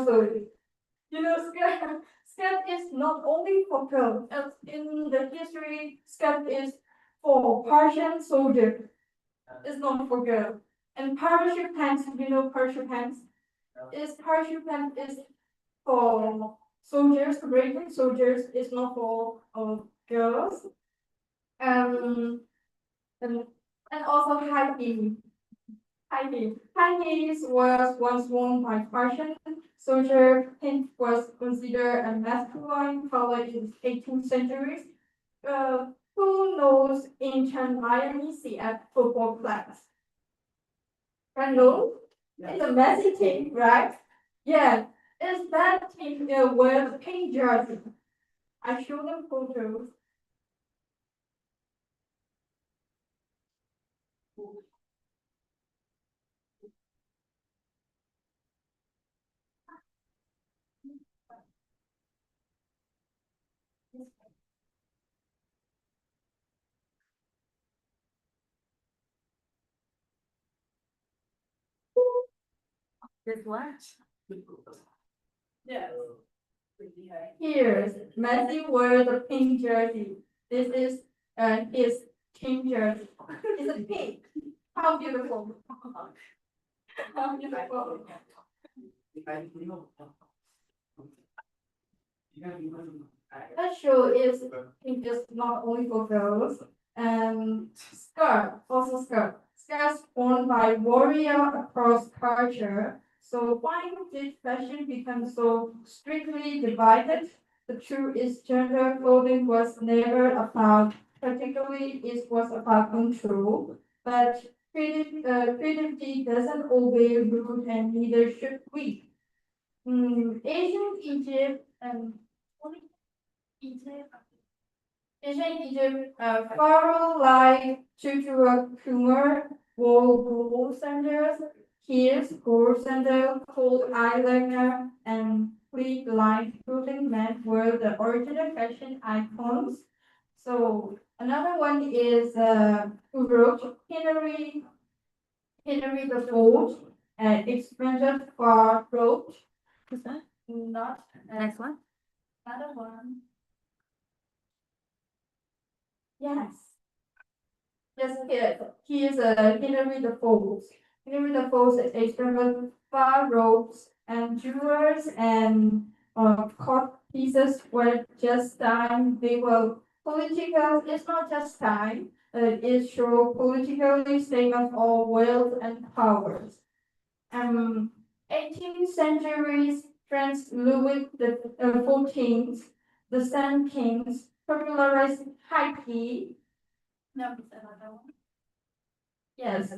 also, skirt is not only for girls. As in the history, skirt is for Persian soldiers. It's not for girls. And parachute pants, parachute pants? Is parachute pants is for soldiers, American soldiers. It's not for girls. Um, and, and also high heels. High heels. High heels was once worn by Persian soldier. Pink was considered a masculine color in the 18th century. Who knows ancient Miami CF football class? Can know? It's a messy team, right? Yeah, it's that team wear the pink jersey. I show them photos. This what? Yes. Here's Messi wears the pink jersey. This is his team jersey. It's a pink. How beautiful. How beautiful. That show is pink is not only for girls. And skirt, also skirt. Skirts worn by warrior across culture. So why did fashion become so strictly divided? The truth is gender clothing was never about, particularly it was about control. But creativity doesn't obey rules and neither should we. Ancient Egypt and Egypt Ancient Egypt, pharaoh like Tutankhamun wore gold sandals, heels, gold sandal, gold eyeliner, and pleat-lined clothing meant were the original fashion icons. So another one is Uruk Henry the Fourth, expanded for road. What's that? Not Next one. another one. Yes. Yes, he is Henry the Fourth. Henry the Fourth is experimental far ropes and jewels and court pieces were just time. They were political. It's not just time. It show politically statement of wealth and powers. 18th centuries Prince Louis the 14th, the Sun Kings, popularized high tea. No, it's another one. Yes,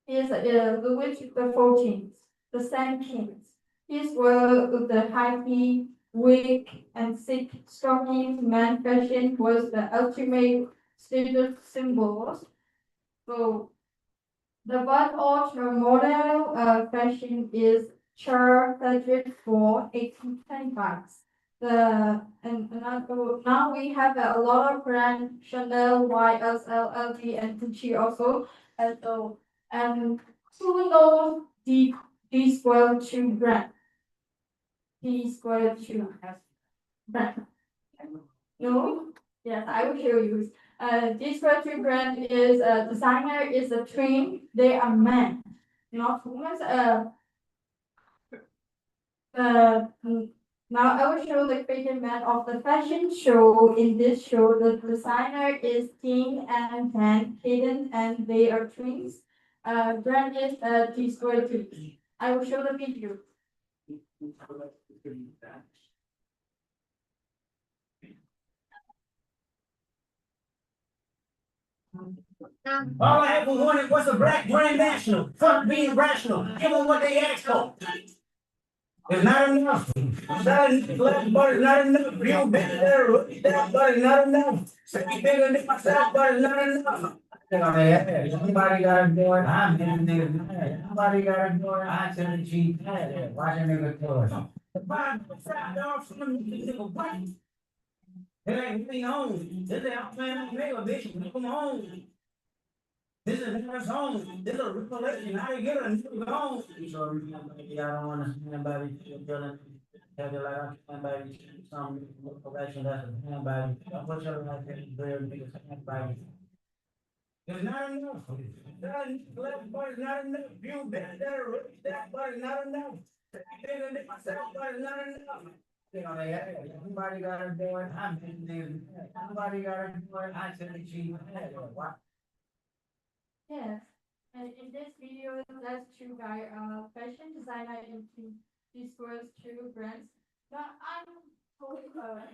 is Louis the 14th, the Sand Kings. These were the high tea, wig, and silk stockings. Man fashion was the ultimate status symbols. So the butt of the model fashion is Charles Frederick for 1825. Now we have a lot of brand Chanel, YSL, LV, and Gucci also. And so and who knows these were two brands? These were two brands. No? Yes, I will show you. This virtual brand is designer is a twin. They are men, not women. Now I will show the creative man of the fashion show. In this show, the designer is King and Van Hayden, and they are twins. Brand is T-Square Twins. I will show the video. All I ever wanted was a black brand national. Fuck being rational. Give them what they asked for. It's not enough. Not enough. Black butter, not enough. Real big there. That butter, not enough. Say bigger than myself, butter, not enough. Somebody got a door. I'm in the nigga. Somebody got a door. I tell the chief. Watch a nigga door. $5 from the nigga. What? It ain't really on. This is out playing on nigga, bitch. Come on. This is never home. This is a revelation. How you get a new home? So maybe I don't want to stand by the feeling. Have it like I stand by some correction that's a stand by. What's your like that? Very big stand by. It's not enough. That left part is not enough. You bet that part is not enough. That part is not enough. You know, somebody got to do it. I'm thinking, somebody got to do it. I said, gee, what? Yes, and in this video, let's two guy fashion designer into disclose two brands. Now I'm totally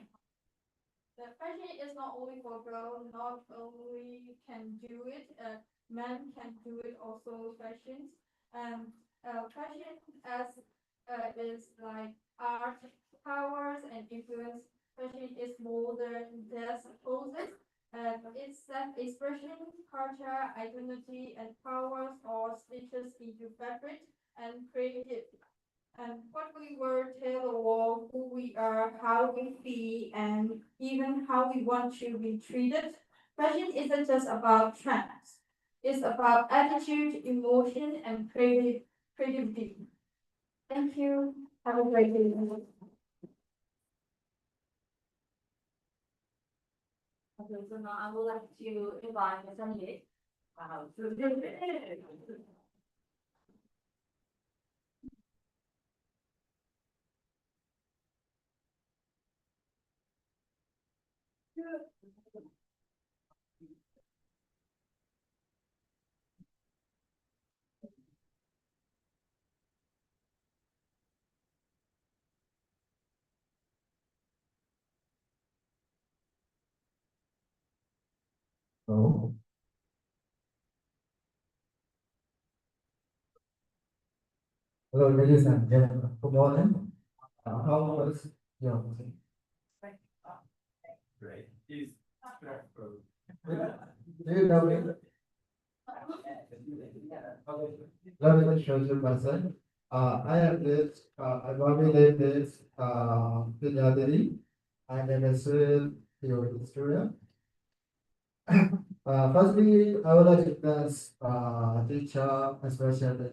the fashion is not only for girls, not only can do it, men can do it also fashions. And fashion as is like art powers and influence. Fashion is more than just poses. It's self-expression, culture, identity, and powers all stitches into fabric and creative. And what we were tell all who we are, how we feel, and even how we want to be treated. Fashion isn't just about trends. It's about attitude, emotion, and creativity. Thank you. Have a great day. Okay, so now I would like to invite Mr. Nick. To Oh, hello, ladies and gentlemen. Good morning. How was your day? Great. Do you know me? Let me introduce myself. I am this, I normally name is, Vidyadhari. I am a serial historian. Firstly, I would like to thank, teacher, especially,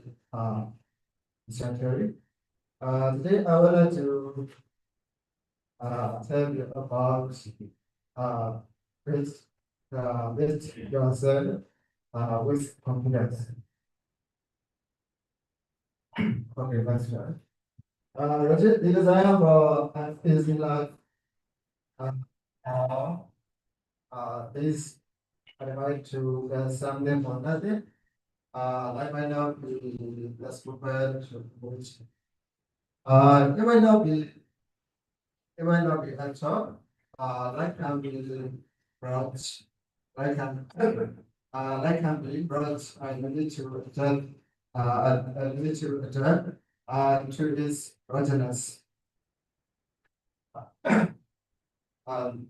secretary. Today I would like to tell you about with with yourself with confidence. Okay, that's right. Rajit, because I have an easy life. Uh, uh, is I like to something or nothing. I might not be as prepared to which it might not be at all. Like can be brought like can be brought I need to return I need to return to his readiness. Um,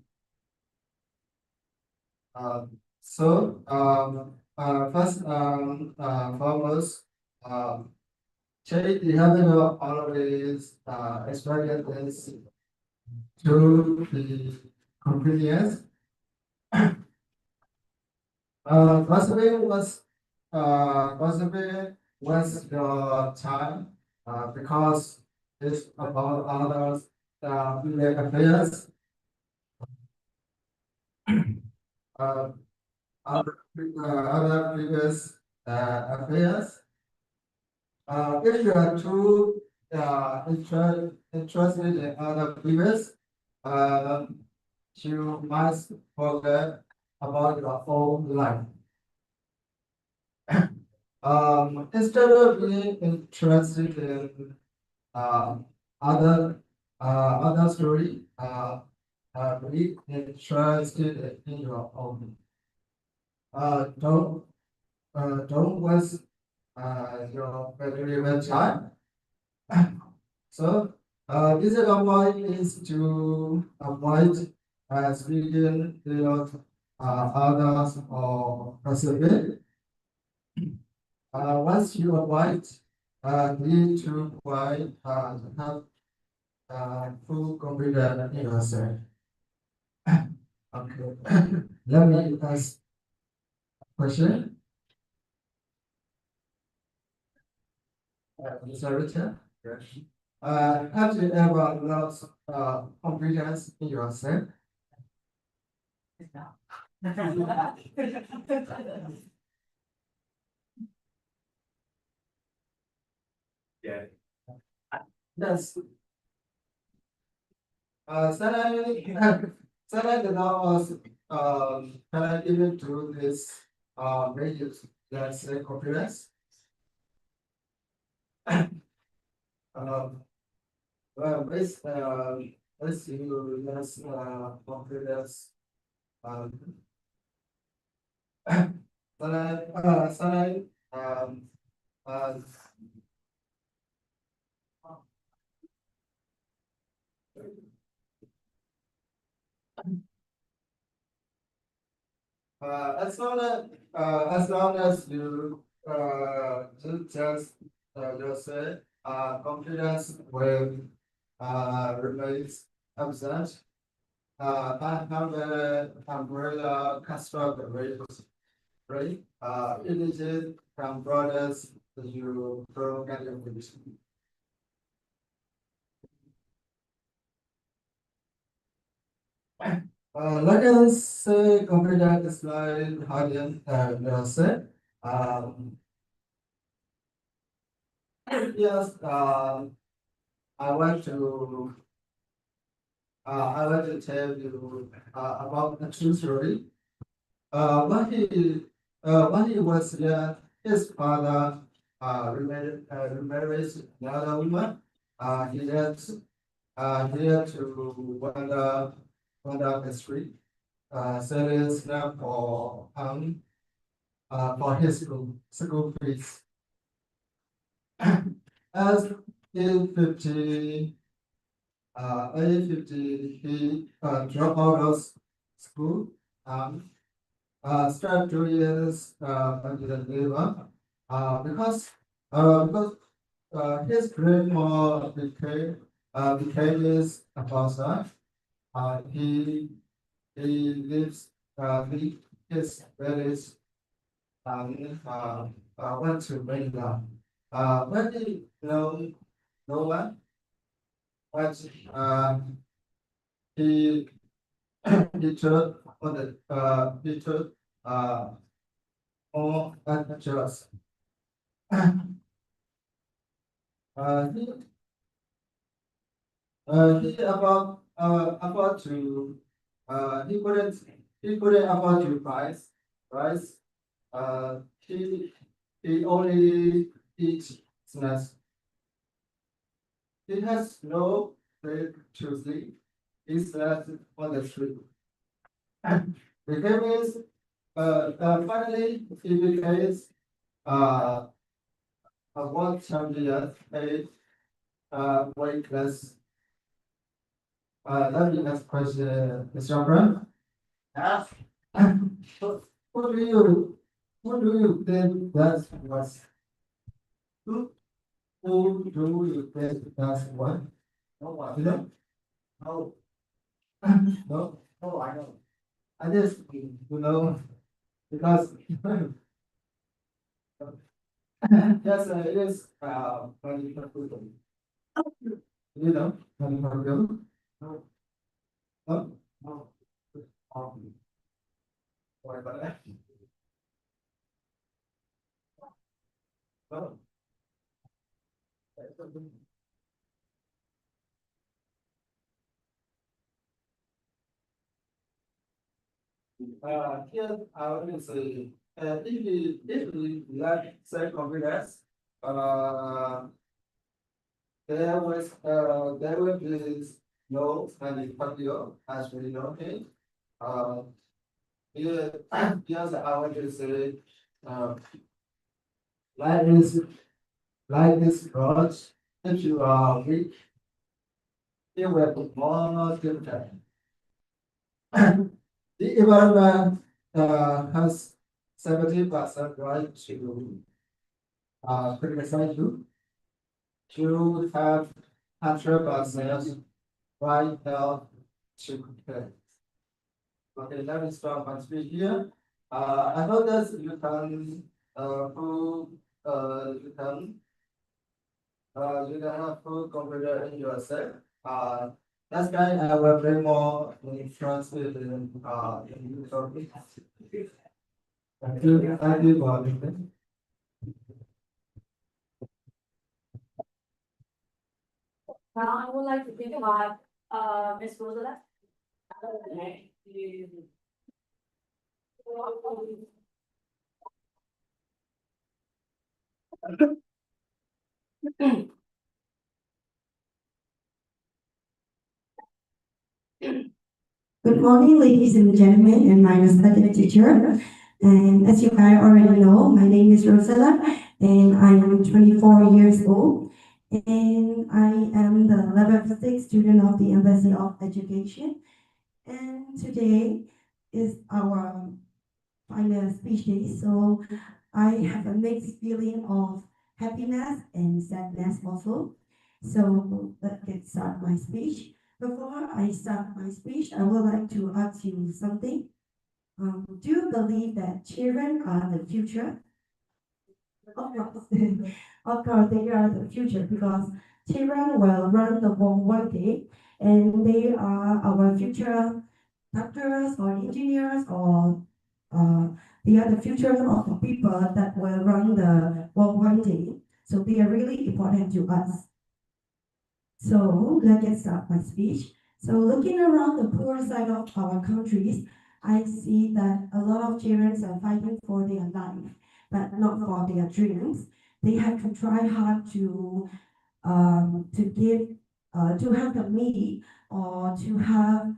first foremost, Jay, you have always experienced to the convenience. Possibly was your time because it's about others affairs uh, other previous affairs. If you are too interested in other previous, you must forget about your own life. Instead of being interested in uh, other story, be interested in your own. Don't waste your valuable time. So, this is avoid is to avoid speaking with others or persevere. Once you avoid, need to avoid have full confidence in yourself. Okay. Let me ask a question. Mr. Richard. Have you ever lost confidence in yourself? Yeah. Yes. Suddenly, suddenly the was can I even do this values let's say confidence? Um, well, let's you let's confidence. Um, suddenly, uh, as long as you just say confidence will remains absent. I have a umbrella construct rate, right? Images from brothers you pro kind of like I say, confidence is like Hadian said. Um, yes, I want to I want to tell you about a true story. When he was young, his father remarried another woman. He had to wander the street, selling snap for his school fees. As in 50, he dropped out of school. Um, Start 2 years until the labor, because his grandma became his pastor. He lives his village went to Manila. When he know no one, but he he took on the he took more adventurous. He he about to he couldn't afford to price. He only eats snacks. He has no place to sleep. He slept on the street. The game is finally he becomes uh a world champion made weight class. Let me ask question, Mr. Brown. Yes. What do you what do you think that was who who do you think that's what? No one. You know? No. No? No, I don't. I just because yes, it is funny for people. You know, funny for people. No. No. No. What about that? No. Here I will say, if we like self confidence, uh, there will be no any particular as we know it. Uh, here, just I want to say, uh, life is life is broad. If you are weak, you will be more difficult. The environment has 70% right to criticize you. You have 100% right now to compare. Okay, let me start my speech here. I know that you can prove you can You can have full computer in yourself. That's why I will bring more insurance in use of it. Thank you for listening. Now I would like to invite, Ms. Rosella. Good morning, ladies and gentlemen, and my respected teacher. And as you guys already know, my name is Rosella, and I am 24 years old. And I am the level 6 student of the Embassy of Education. And today is our final speech day, so I have a mixed feeling of happiness and sadness also. So let's get start my speech. Before I start my speech, I would like to ask you something. Do you believe that children are the future? Of course, of course, they are the future because children will run the world one day, and they are our future doctors or engineers or uh, they are the future of the people that will run the world one day. So they are really important to us. So let's get start my speech. So looking around the poor side of our countries, I see that a lot of children are fighting for their life, but not for their dreams. They have to try hard to give to have the meat or to have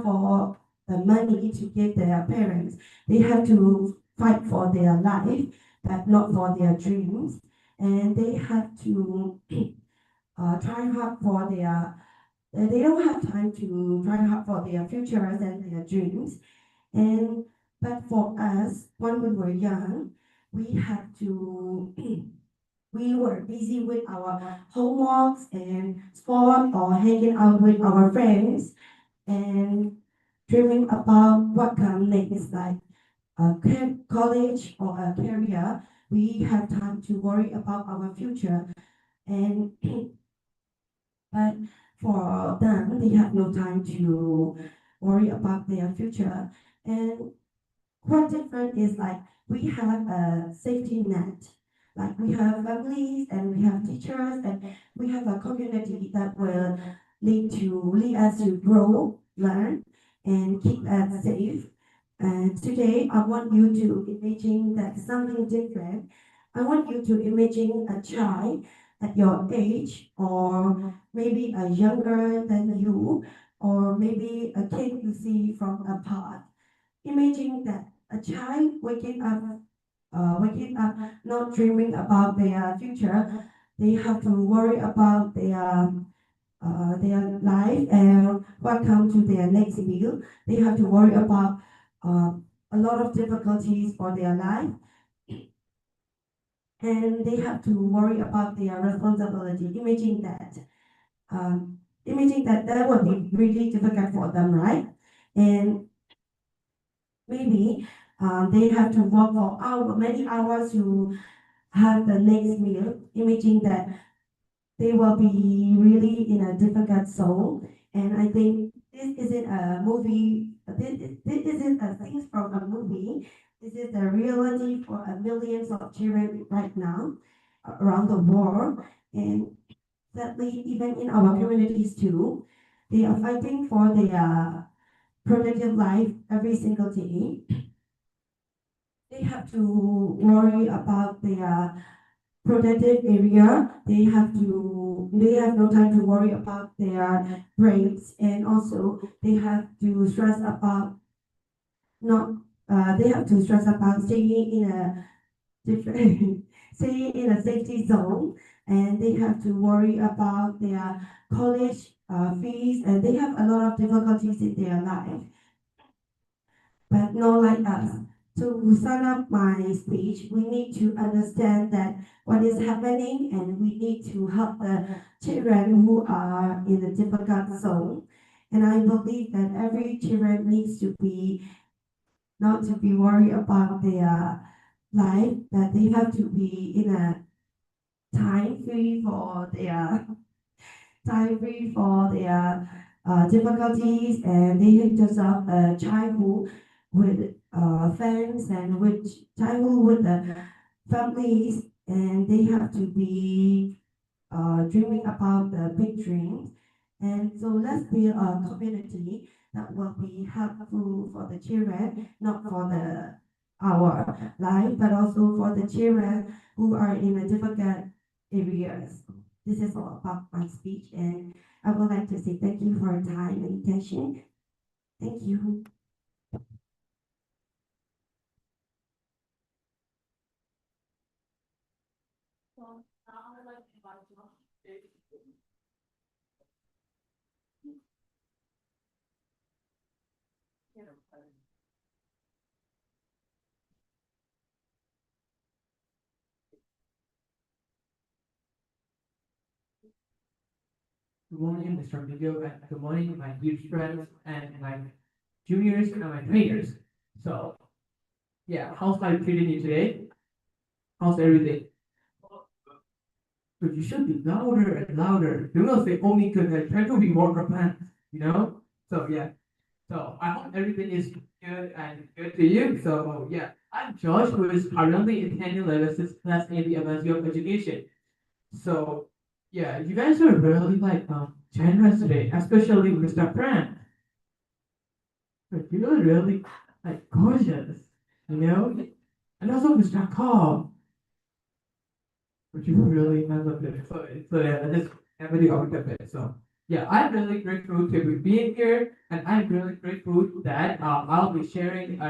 all the money to give their parents. They have to fight for their life, but not for their dreams, and they have to try hard for their. They don't have time to try hard for their futures and their dreams. And but for us, when we were young, we had to we were busy with our homeworks and sport or hanging out with our friends and dreaming about what comes next, like a college or a career. We have time to worry about our future, and but for them, they have no time to worry about their future. And what different is like we have a safety net. Like we have families and we have teachers and we have a community that will lead us to grow, learn, and keep us safe. And today I want you to imagine that something different. I want you to imagine a child at your age or maybe a younger than you or maybe a kid you see from apart. Imagine that a child waking up, not dreaming about their future. They have to worry about their life and what comes to their next meal. They have to worry about a lot of difficulties for their life, and they have to worry about their responsibility. Imagine that would be really difficult for them, right? And maybe they have to work for many hours to have the next meal, imaging that they will be really in a difficult zone. And I think this isn't a movie, this isn't a thing from a movie. This is the reality for a millions of children right now around the world. And sadly, even in our communities too, they are fighting for their productive life every single day. They have to worry about their protected area. They have no time to worry about their breaks, and also they have to stress about not they have to stress about staying in a different staying in a safety zone, and they have to worry about their college fees, and they have a lot of difficulties in their life, but not like us. To sum up my speech, we need to understand that what is happening and we need to help the children who are in a difficult zone. And I believe that every children needs to be not to be worried about their life, that they have to be in a time free for their difficulties, and they deserve a childhood with friends and with childhood with the families, and they have to be dreaming about the big dreams. And so let's build a community that will be helpful for the children, not for our life, but also for the children who are in a difficult areas. This is all about my speech, and I would like to say thank you for your time and attention. Thank you. So now I would like to invite you up to stage. Good morning, Mr. Video, and good morning, my dear friends and my juniors and my trainers. So, yeah, how's life treating you today? How's everything? But you should be louder and louder. Do not say only good and try to be more prepared, you know? So, yeah. So, I hope everything is good and good to you. So, yeah, I'm Josh, who is currently attending level 6 class in the MSU of Education. So, yeah, you guys are really like generous today, especially Mr. Pran. But you are really like gorgeous, you know? And also Mr. Cobb. But you really have a bit. So yeah, I just have a bit. So yeah, I'm really grateful to be being here, and I'm really grateful that I'll be sharing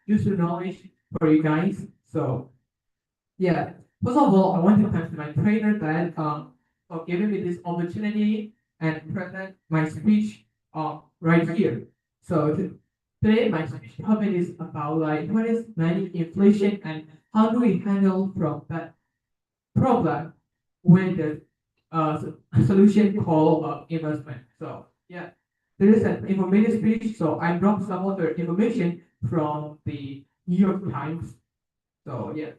useful knowledge for you guys. So yeah, first of all, I want to thank my trainer that for giving me this opportunity and present my speech right here. So today my speech topic is about like what is money inflation and how do we handle from that problem with the solution called investment. So yeah, there is an informative speech. So I brought some other information from the New York Times. So yeah.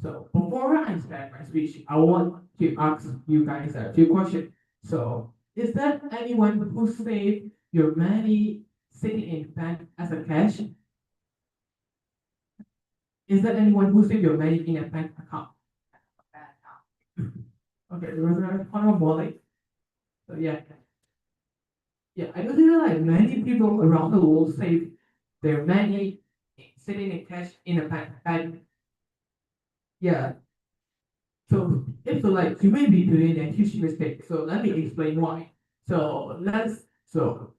So before I start my speech, I want to ask you guys a few questions. So is there anyone who saved your money sitting in bank as a cash? Is there anyone who saved your money in a bank account? Okay, there was a ton of wallet. So yeah. Yeah, I do think like many people around the world save their money sitting in cash in a bank. Yeah, so if so like you may be doing a huge mistake. So let me explain why. So let's go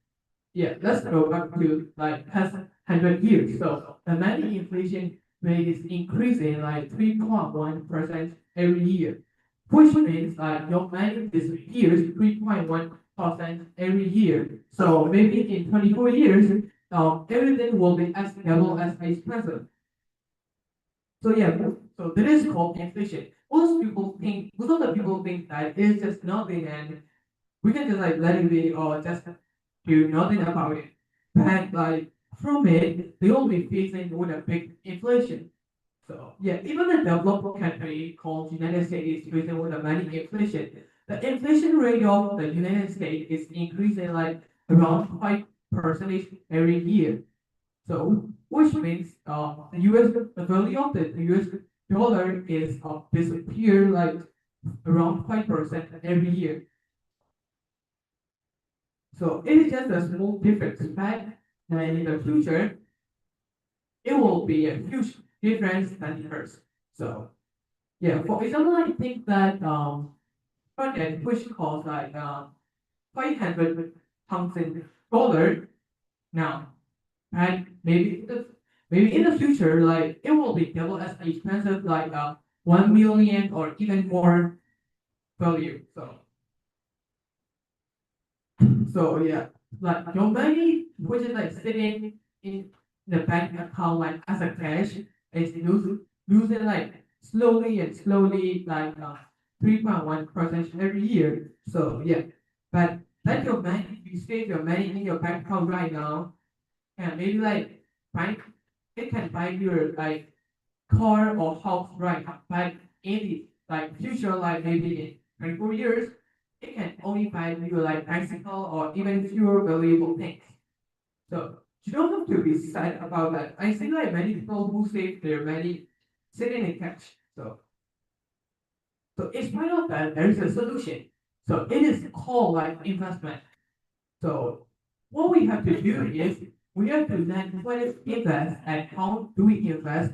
back to like past 100 years. So the money inflation rate is increasing like 3.1% every year, which means like your money disappears 3.1% every year. So maybe in 24 years, everything will be as double as expensive. So yeah, so that is called inflation. Most of the people think that it's just nothing and we can just like let it be or just do nothing about it. But like from it, they will be facing with a big inflation. So yeah, even a developed country called United States is facing with a many inflation. The inflation rate of the United States is increasing like around 5% every year. So, which means the US, the value of the US dollar is disappear like around 5% every year. So it is just a small difference, but in the future, it will be a huge difference than first. So yeah, for example, I think that project which costs like $500,000 now. And maybe in the future, like it will be double as expensive, like 1 million or even more value. So yeah, like your money, which is like sitting in the bank account like as a cash, is losing like slowly and slowly, like 3.1% every year. So yeah, but let your money, you save your money in your bank account right now, and maybe like bank, it can buy your like car or house right now, but in the like future, like maybe in 24 years, it can only buy you like bicycle or even fewer valuable things. So you don't have to be sad about that. I see like many people who save their money sitting in cash. So in spite of that, there is a solution. So it is called like investment. So what we have to do is we have to learn what is invest and how do we invest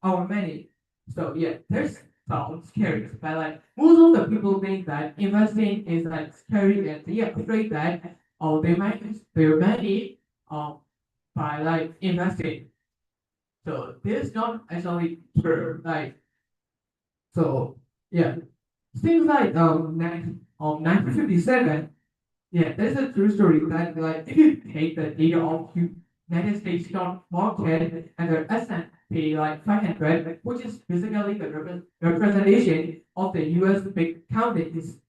our money. So yeah, there's sounds scary, but like most of the people think that investing is like scary and they are afraid that they might lose their money by like investing. So this is not actually true. Like so yeah. Things like 1957, yeah, there's a true story that like if you take the data of United States stock market and the S&P like 500, which is basically the representation of the U.S. big counties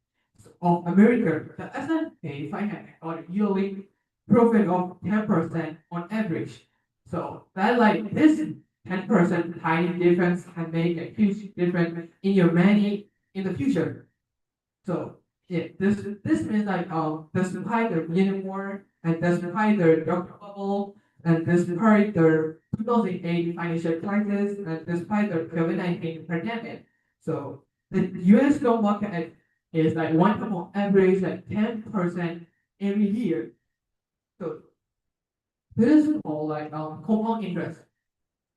of America, the S&P 500 got a yearly profit of 10% on average. So that like this 10% tiny difference can make a huge difference in your money in the future. So yeah, this means like despite the Vietnam War and despite the drug bubble and despite the 2008 financial crisis and despite the COVID-19 pandemic, so the U.S. stock market is like one time on average like 10% every year. So this is called like compound interest.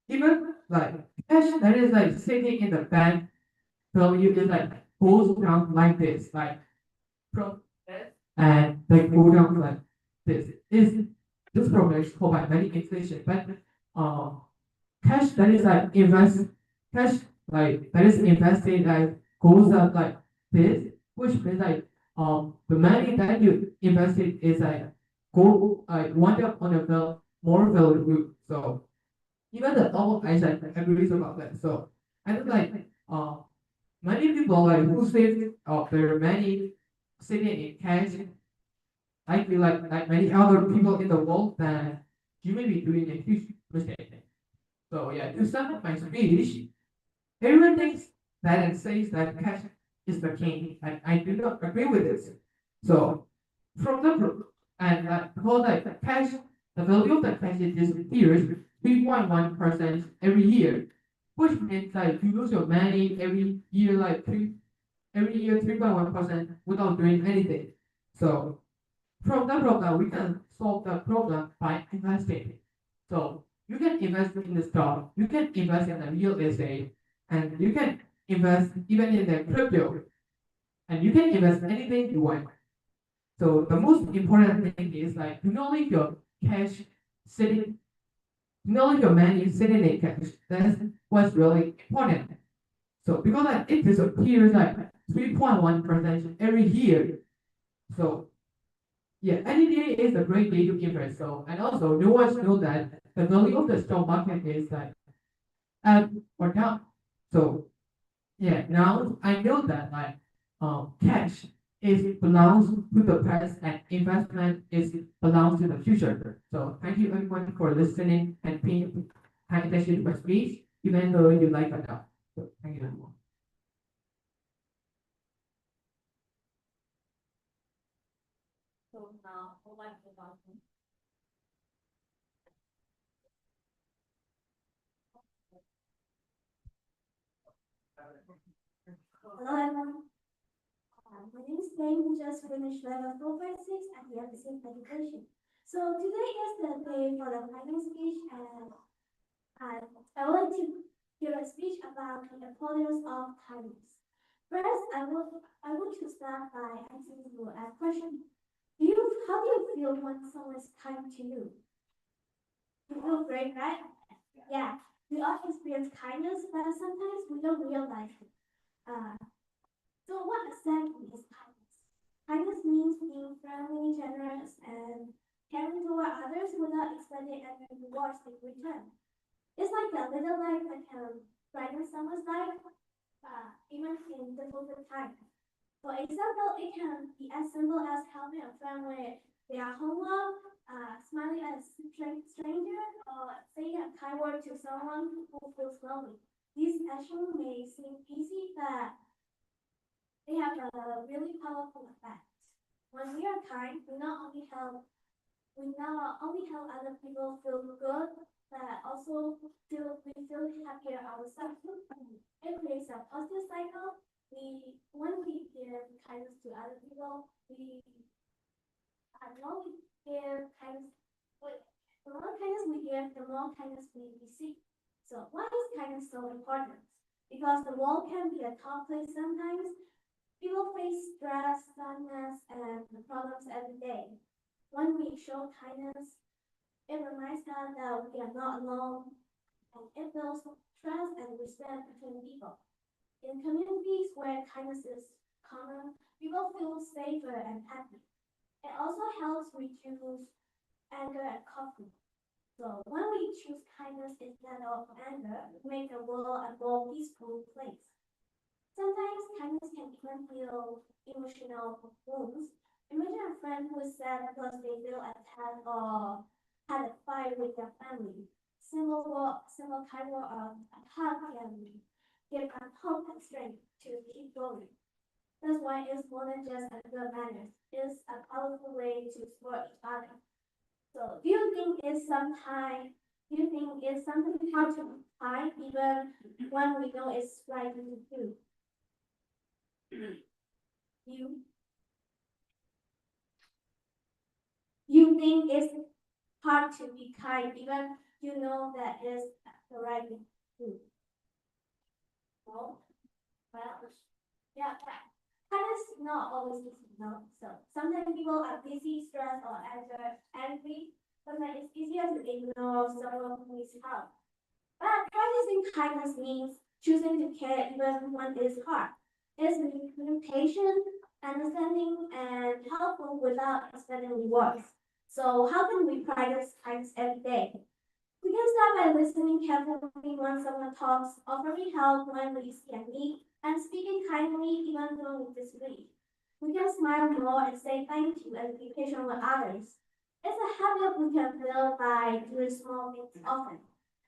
Even like cash that is like sitting in the bank value is like goes down like this, like from this and they go down like this. This program is called by many inflation, but cash that is like cash like that is invested like goes up like this, which means like the money that you invested is like go like wind up on a more value. So even the normal guys like agrees about that. So I think like many people like who save their money sitting in cash, I feel like many other people in the world that you may be doing a huge mistake. So yeah, to sum up my speech, everyone thinks that and says that cash is the king, and I do not agree with this. So from the and for the cash, the value of the cash disappears 3.1% every year, which means like you lose your money every year like every year 3.1% without doing anything. So from the problem, we can solve the problem by investing. So you can invest in the stock, you can invest in the real estate, and you can invest even in the crypto, and you can invest anything you want. So the most important thing is like do not leave your cash sitting, do not leave your money sitting in cash. That's what's really important. So because like it disappears like 3.1% every year. So yeah, any day is a great day to invest. So and also no one knows that the value of the stock market is like up or down. So yeah, now I know that like cash is belongs to the past and investment is belongs to the future. So thank you everyone for listening and paying attention to my speech, even though you like or not. So thank you everyone. So now, who like to talk? Hello everyone. My name is Payne, who just finished level 4.6 at the MSc Education. So today is the day for the final speech, and I would like to give a speech about the importance of kindness. First, I want to start by asking you a question. How do you feel when someone is kind to you? You feel great, right? Yeah. We all experience kindness, but sometimes we don't realize it. Uh, So what exactly is kindness? Kindness means being friendly, generous, and caring toward others without expecting any rewards in return. It's like a little light that can brighten someone's life, even in difficult times. For example, it can be as simple as helping a friend with their homework, smiling at a stranger, or saying a kind word to someone who feels lonely. These actions may seem easy, but they have a really powerful effect. When we are kind, we not only help other people feel good, but also we feel happier ourselves. It creates a positive cycle. When we give kindness to other people, when we give kindness, the more kindness we give, the more kindness we receive. So why is kindness so important? Because the world can be a tough place sometimes. People face stress, sadness, and problems every day. When we show kindness, it reminds us that we are not alone, and it builds trust and respect between people. In communities where kindness is common, people feel safer and happy. It also helps reduce anger and conflict. So when we choose kindness instead of anger, we make the world a more peaceful place. Sometimes kindness can even heal emotional wounds. Imagine a friend who is sad because they feel attacked or had a fight with their family. Simple kind word of a hug can give them hope and strength to keep going. That's why it's more than just a good manners. It's a powerful way to support each other. So do you think it's something hard to find even when we know it's right thing to do? You you think it's hard to be kind even you know that is the right thing to do? No? Well, yeah, kindness is not always easy, no. So sometimes people are busy, stressed, or angry. Sometimes it's easier to ignore someone who needs help. But practicing kindness means choosing to care even when it's hard. It's being patient, understanding, and helpful without expecting rewards. So how can we practice kindness every day? We can start by listening carefully when someone talks, offering help when we see a need, and speaking kindly even though we disagree. We can smile more and say thank you and be patient with others. It's a habit we can build by doing small things often.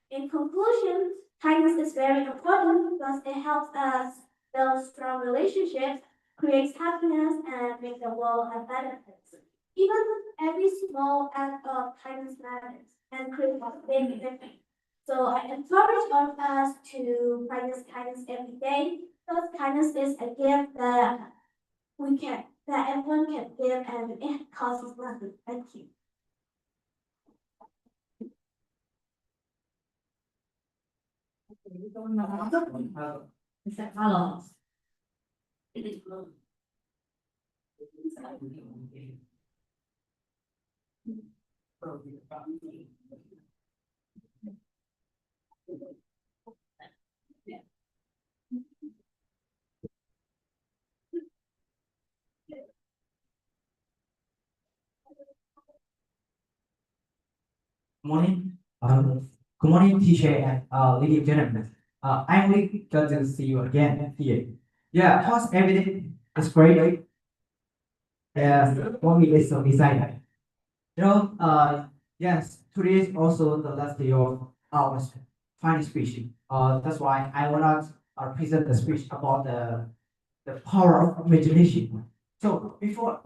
In conclusion, kindness is very important because it helps us build strong relationships, creates happiness, and makes the world a better place. Even every small act of kindness matters and creates a big difference. So I encourage all of us to practice kindness every day because kindness is a gift that everyone can give and it costs nothing. Thank you. Carlos. Morning. Good morning, teacher and ladies and gentlemen. I'm really glad to see you again here. Yeah, how's everything? It's great. Yeah, for me, it's so exciting. Yes, today is also the last day of our final speech. That's why I wanna present the speech about the power of imagination. So before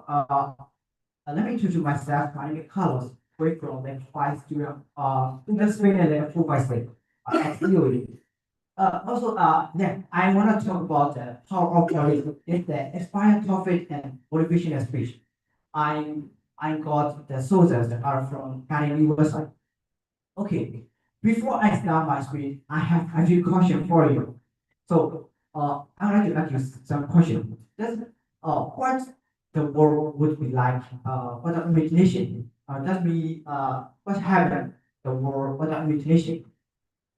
let me introduce myself. My name is Carlos. We're from the five student industry and then full by state at UAE. Yeah, I want to talk about the power of knowledge. It's the inspired topic and motivational speech. I'm I got the sources that are from Canadian website. Okay, before I start my speech, I have a few questions for you. So, I would like to ask you some questions. Just, what the world would be like, without imagination? That mean, what happened the world without imagination?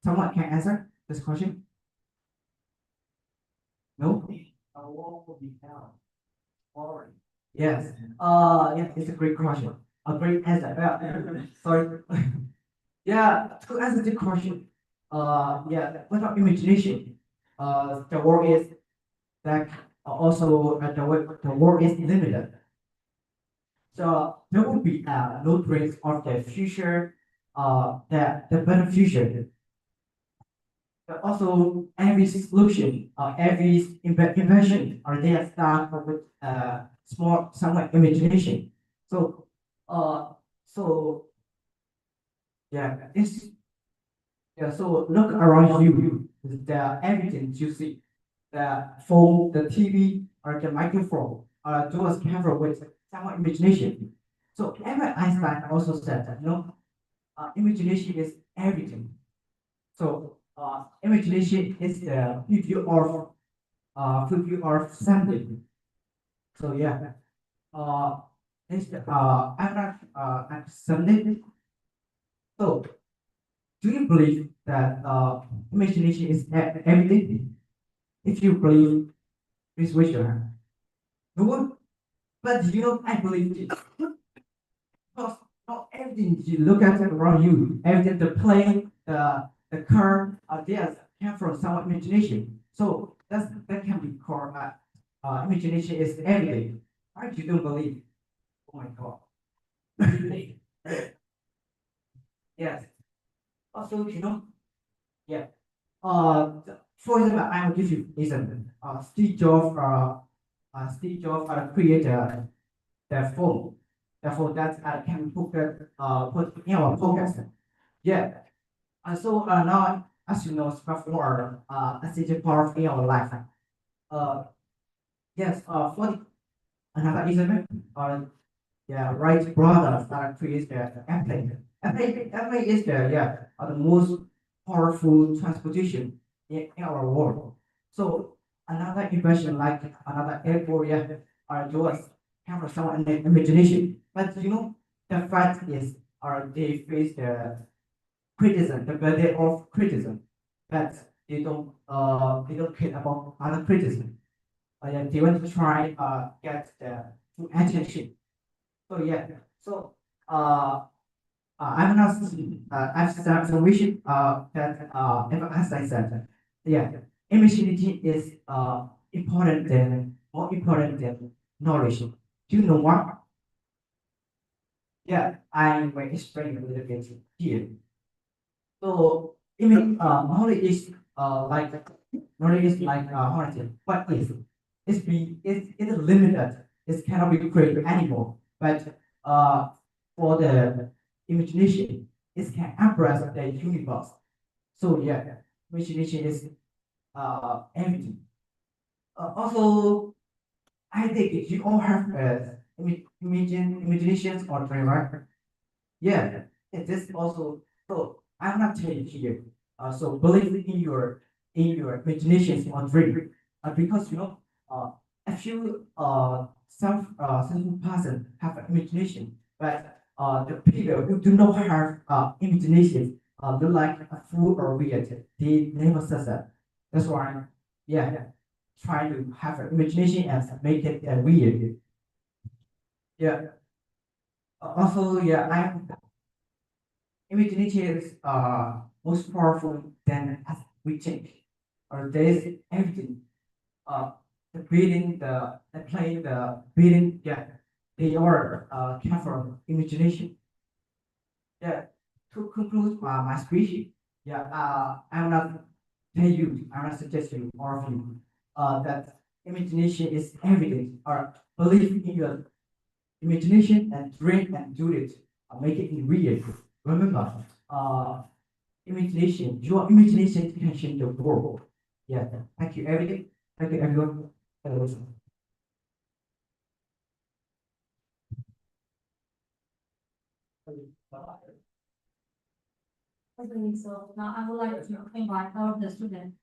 Someone can answer this question? No? A world would be hell. Boring. Yes. Yeah, it's a great question. A great answer. Sorry. Yeah, to answer the question, yeah, without imagination, the world is like also the world is limited. So there will be no dreams of the future, the better future. But also every solution or every invention or they start with small somewhat imagination. So so yeah, it's yeah, so look around you, the everything you see, the phone, the TV, or the microphone, or those camera with some imagination. So Albert Einstein also said that, imagination is everything. So imagination is the review of something. So yeah, it's Albert Einstein. So do you believe that imagination is everything? If you believe, please raise your hand. No, but I believe it. Because not everything you look at around you, everything, the plane, the car, there's came from someone imagination. So that can be called imagination is everything. Why you don't believe? Oh my god. Yes. Also, yeah. For example, I will give you example. Steve Jobs created the phone. The phone that can put in our pockets. Yeah. Now, as you know, smartphone are a major part in our life. Uh, yes. For another example, yeah, right brother that creates the airplane. Airplane is the most powerful transportation in our world. So another invention like another airport, yeah, are yours come from someone imagination. But the fact is, they face the criticism, the burden of criticism, but they don't care about other criticism. Yeah, they want to try get the attention. So yeah, so I'm not. I've said so. We should that as I said, yeah, imagination is important than more important than knowledge. Do you know what? Yeah, I will explain a little bit here. So even knowledge is like how to say, what is it's limited. It cannot be created anymore. But for the imagination, it can embrace the universe. So yeah, imagination is everything. Also, I think you all have imaginations or dream, right? Yeah, it is also. So I'm not telling here. So believe in your imaginations or dream. Because if you some person have an imagination, but the people who do not have imagination look like a fool or weird. They never says that. That's why, yeah, try to have an imagination and make it weird. Yeah. Also, yeah, imagination is most powerful than as we think. Or there is everything. The breathing, the playing, the breathing, yeah, they are come from imagination. Yeah. To conclude my speech, yeah, I'm not tell you, I'm not suggesting all of you that imagination is everything. Or believe in your imagination and dream and do it. Make it real. Remember, imagination, your imagination can change the world. Yeah. Thank you, everything. Thank you, everyone. I believe so. Now I would like to invite all of the students.